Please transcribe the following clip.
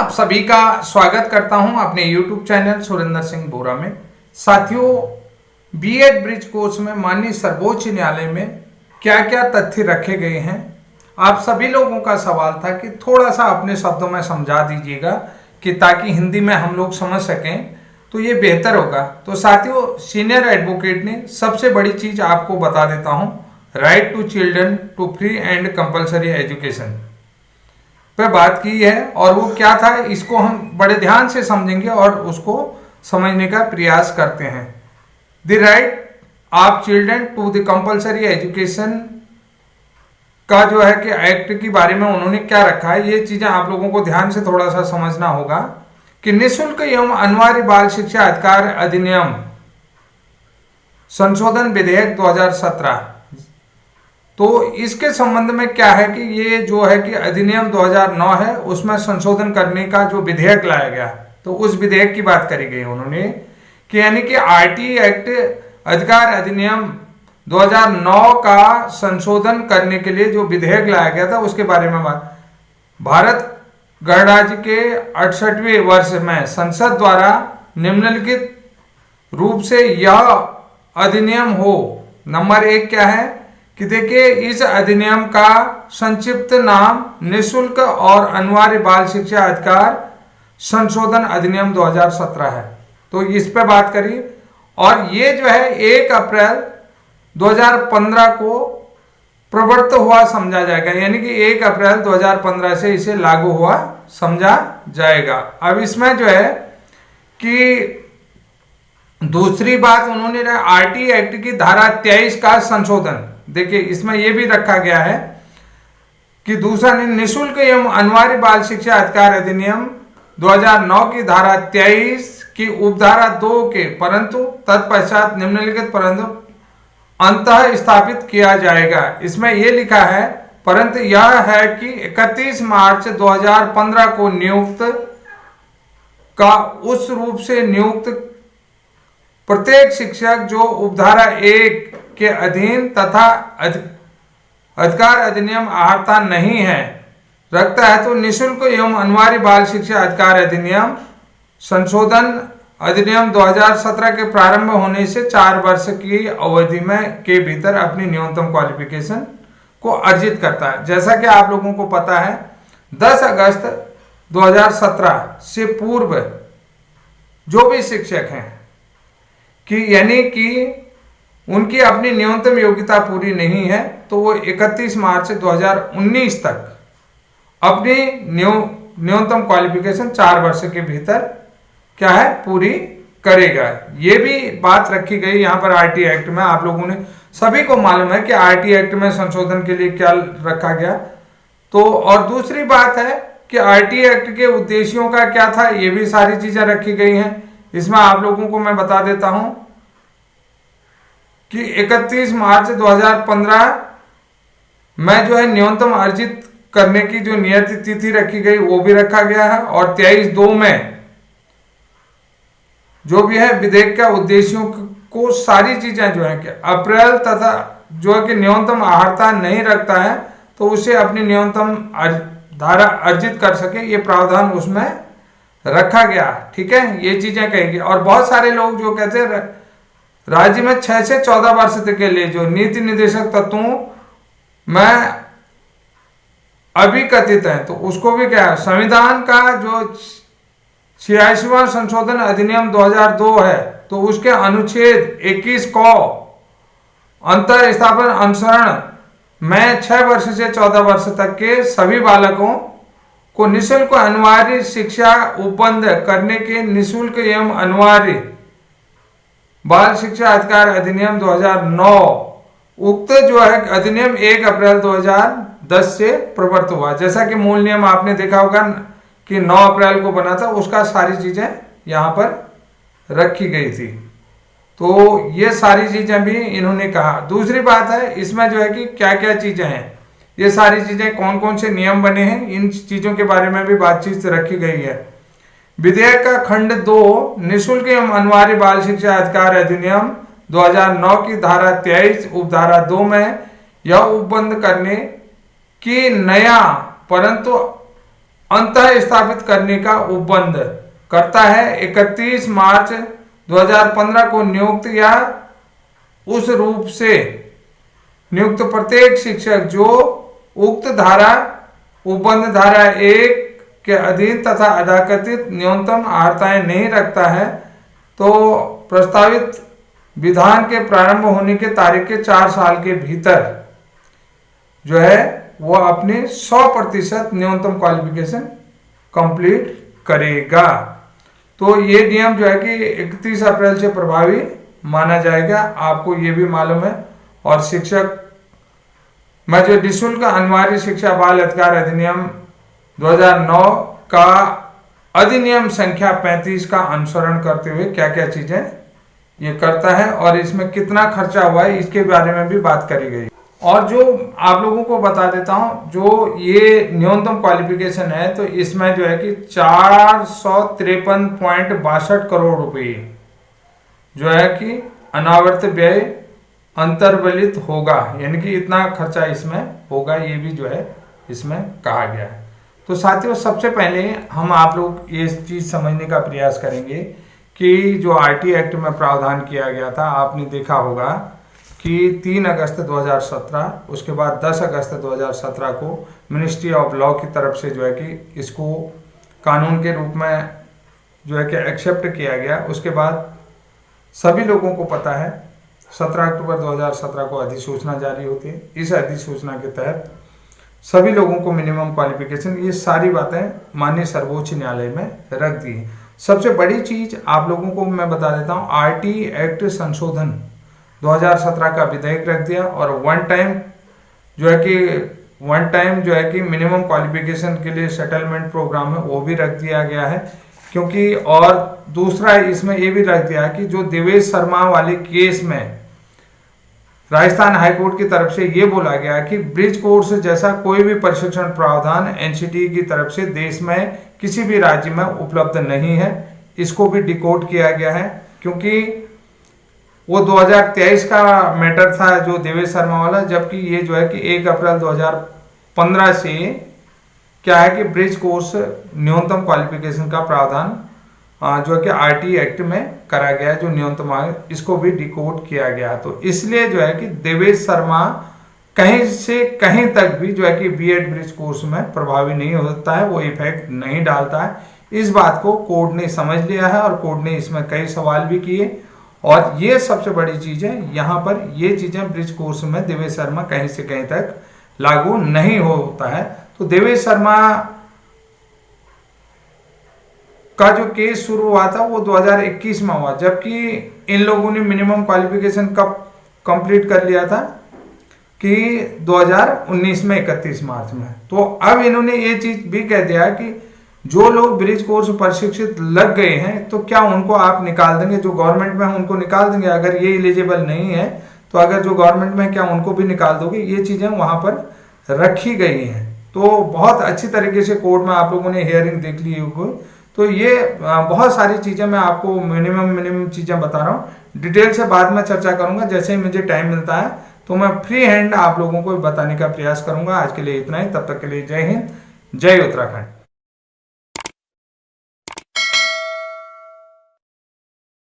आप सभी का स्वागत करता हूं अपने YouTube चैनल सुरेंद्र सिंह बोरा में। साथियों, बीएड ब्रिज कोर्स में माननीय सर्वोच्च न्यायालय में क्या क्या तथ्य रखे गए हैं, आप सभी लोगों का सवाल था कि थोड़ा सा अपने शब्दों में समझा दीजिएगा कि ताकि हिंदी में हम लोग समझ सकें तो ये बेहतर होगा। तो साथियों, सीनियर एडवोकेट ने सबसे बड़ी चीज आपको बता देता हूं, right to children to free and compulsory education पे बात की है। और वो क्या था, इसको हम बड़े ध्यान से समझेंगे और उसको समझने का प्रयास करते हैं। The right of children to the compulsory education का जो है कि एक्ट के बारे में उन्होंने क्या रखा है, ये चीजें आप लोगों को ध्यान से थोड़ा सा समझना होगा कि निःशुल्क एवं अनिवार्य बाल शिक्षा अधिकार अधिनियम संशोधन विधेयक 2017, तो इसके संबंध में क्या है कि ये जो है कि अधिनियम 2009 है, उसमें संशोधन करने का जो विधेयक लाया गया, तो उस विधेयक की बात करी गई उन्होंने कि यानी कि आरटी एक्ट अधिकार अधिनियम 2009 का संशोधन करने के लिए जो विधेयक लाया गया था उसके बारे में बात। भारत गणराज्य के 68वें वर्ष में संसद द्वारा निम्नलिखित रूप से यह अधिनियम हो। नंबर 1 क्या है कि देखिए, इस अधिनियम का संक्षिप्त नाम निःशुल्क और अनिवार्य बाल शिक्षा अधिकार संशोधन अधिनियम 2017 है। तो इस पे बात करी और ये जो है 1 अप्रैल 2015 को प्रवर्त हुआ समझा जाएगा, यानी कि 1 अप्रैल 2015 से इसे लागू हुआ समझा जाएगा। अब इसमें जो है कि दूसरी बात उन्होंने आरटी एक्ट की धारा 23 का संशोधन, देखिए इसमें यह भी रखा गया है कि दूसरा निःशुल्क एवं अनिवार्य बाल शिक्षा अधिकार अधिनियम 2009 की धारा 23 की उपधारा 2 के परंतु तत्पश्चात निम्नलिखित परंतु अंतः स्थापित किया जाएगा। इसमें यह लिखा है परंतु यह है कि 31 मार्च 2015 को नियुक्त का उस रूप से नियुक्त प्रत्येक शिक्षक जो उपधारा 1 के अधीन तथा अधिकार अधिनियम आहर्ता नहीं है रखता है, तो निःशुल्क एवं अनिवार्य बाल शिक्षा अधिकार अधिनियम संशोधन अधिनियम 2017 के प्रारंभ होने से 4 वर्ष की अवधि में के भीतर अपनी न्यूनतम क्वालिफिकेशन को अर्जित करता है। जैसा कि आप लोगों को पता है, 10 अगस्त 2017 से पूर्व जो भी शिक्षक हैं कि यानी कि उनकी अपनी न्यूनतम योग्यता पूरी नहीं है, तो वो 31 मार्च 2019 तक अपनी न्यूनतम क्वालिफिकेशन 4 वर्ष के भीतर क्या है पूरी करेगा। ये भी बात रखी गई यहाँ पर आरटी एक्ट में। आप लोगों ने सभी को मालूम है कि आरटी एक्ट में संशोधन के लिए क्या रखा गया। तो और दूसरी बात है कि आरटी एक्ट के उद्देश्यों का क्या था, ये भी सारी चीजें रखी गई हैं। इसमें आप लोगों को मैं बता देता हूं कि 31 मार्च 2015 में जो है न्यूनतम अर्जित करने की जो नियत तिथि रखी गई वो भी रखा गया है, और 23/2 में जो भी है विधेयक का उद्देश्यों को सारी चीजें जो है कि अप्रैल तथा जो है कि न्यूनतम आहर्ता नहीं रखता है तो उसे अपनी न्यूनतम धारा अर्जित कर सके, ये प्रावधान उसमें रखा गया। ठीक है, ये चीजें कहेगी। और बहुत सारे लोग जो कहते हैं राज्य में 6 से 14 वर्ष तक के लिए जो नीति निर्देशक तत्वों में अभिकथित है, तो उसको भी क्या है, संविधान का जो 86वां संशोधन अधिनियम 2002 है, तो उसके अनुच्छेद 21 को अंतर स्थापन अनुसरण में 6 वर्ष से 14 वर्ष तक के सभी बालकों को निःशुल्क अनिवार्य शिक्षा उपबंध करने के निःशुल्क एवं अनिवार्य बाल शिक्षा अधिकार अधिनियम 2009 उक्त जो है अधिनियम 1 अप्रैल 2010 से प्रवर्त हुआ। जैसा कि मूल नियम आपने देखा होगा कि 9 अप्रैल को बना था, उसका सारी चीजें यहाँ पर रखी गई थी। तो ये सारी चीजें भी इन्होंने कहा। दूसरी बात है इसमें जो है कि क्या क्या चीजें हैं, ये सारी चीजें कौन कौन से नियम बने हैं, इन चीजों के बारे में भी बातचीत रखी गई है। विधेयक का खंड 2 निःशुल्क एवं अनिवार्य बाल शिक्षा अधिकार अधिनियम 2009 की धारा 23 उपधारा 2 में यह उपबंध करने की नया परंतु अंतः स्थापित करने का उपबंध करता है। 31 मार्च 2015 को नियुक्त या उस रूप से नियुक्त प्रत्येक शिक्षक जो उक्त धारा उपबंध धारा 1 के अधीन तथा अधाकथित न्यूनतम अर्हताएं नहीं रखता है, तो प्रस्तावित विधान के प्रारंभ होने के तारीख के 4 साल के भीतर जो है वो अपने 100% न्यूनतम क्वालिफिकेशन कंप्लीट करेगा। तो ये नियम जो है कि 31 अप्रैल से प्रभावी माना जाएगा, आपको ये भी मालूम है। और शिक्षक में जो निःशुल्क अनिवार्य शिक्षा बाल अधिकार अधिनियम 2009 का अधिनियम संख्या 35 का अनुसरण करते हुए क्या क्या चीजें ये करता है और इसमें कितना खर्चा हुआ है इसके बारे में भी बात करी गई। और जो आप लोगों को बता देता हूं, जो ये न्यूनतम क्वालिफिकेशन है तो इसमें जो है कि 453.62 करोड़ रुपए जो है कि अनावर्त व्यय अंतर्वलित होगा, यानी कि इतना खर्चा इसमें होगा, ये भी जो है इसमें कहा गया है। तो साथियों, सबसे पहले हम आप लोग ये चीज समझने का प्रयास करेंगे कि जो आरटी एक्ट में प्रावधान किया गया था, आपने देखा होगा कि 3 अगस्त 2017, उसके बाद 10 अगस्त 2017 को मिनिस्ट्री ऑफ लॉ की तरफ से जो है कि इसको कानून के रूप में जो है कि एक्सेप्ट किया गया। उसके बाद सभी लोगों को पता है 17 अक्टूबर 2017 को अधिसूचना जारी होती है। इस अधिसूचना के तहत सभी लोगों को मिनिमम क्वालिफिकेशन, ये सारी बातें माननीय सर्वोच्च न्यायालय में रख दी है। सबसे बड़ी चीज आप लोगों को मैं बता देता हूं, आरटी एक्ट संशोधन 2017 का विधेयक रख दिया और वन टाइम जो है कि मिनिमम क्वालिफिकेशन के लिए सेटलमेंट प्रोग्राम है वो भी रख दिया गया है। क्योंकि और दूसरा इसमें ये भी रख दिया है कि जो देवेश शर्मा वाले केस में राजस्थान हाईकोर्ट की तरफ से ये बोला गया कि ब्रिज कोर्स जैसा कोई भी प्रशिक्षण प्रावधान एनसीटी की तरफ से देश में किसी भी राज्य में उपलब्ध नहीं है, इसको भी डिकोड किया गया है। क्योंकि वो 2023 का मैटर था जो देवेश शर्मा वाला, जबकि ये जो है कि 1 अप्रैल 2015 से क्या है कि ब्रिज कोर्स न्यूनतम क्वालिफिकेशन का प्रावधान जो है कि आरटी एक्ट में करा गया है, जो न्यूनतम है, इसको भी डिकोड किया गया। तो इसलिए जो है कि देवेश शर्मा कहीं से कहीं तक भी जो है कि बीएड ब्रिज कोर्स में प्रभावी नहीं होता है, वो इफेक्ट नहीं डालता है। इस बात को कोर्ट ने समझ लिया है और कोर्ट ने इसमें कई सवाल भी किए। और ये सबसे बड़ी चीज है, यहाँ पर ये चीजें ब्रिज कोर्स में देवेश शर्मा कहीं से कहीं तक लागू नहीं होता है। तो देवेश शर्मा का जो केस शुरू हुआ था वो 2021 में हुआ, जबकि इन लोगों ने मिनिमम क्वालिफिकेशन कब कंप्लीट कर लिया था कि 2019 में 31 मार्च में। तो अब इन्होंने ये चीज भी कह दिया कि जो लोग ब्रिज कोर्स प्रशिक्षित लग गए हैं तो क्या उनको आप निकाल देंगे, जो गवर्नमेंट में है उनको निकाल देंगे, अगर ये एलिजिबल नहीं है तो अगर जो गवर्नमेंट में क्या उनको भी निकाल दोगे, ये चीजें वहां पर रखी गई हैं। तो बहुत अच्छी तरीके से कोर्ट में आप लोगों ने हियरिंग देख ली होगी। तो ये बहुत सारी चीजें मैं आपको मिनिमम चीजें बता रहा हूँ, डिटेल से बाद में चर्चा करूंगा जैसे ही मुझे टाइम मिलता है, तो मैं फ्री हैंड आप लोगों को बताने का प्रयास करूंगा। आज के लिए इतना ही, तब तक के लिए जय हिंद, जय उत्तराखंड।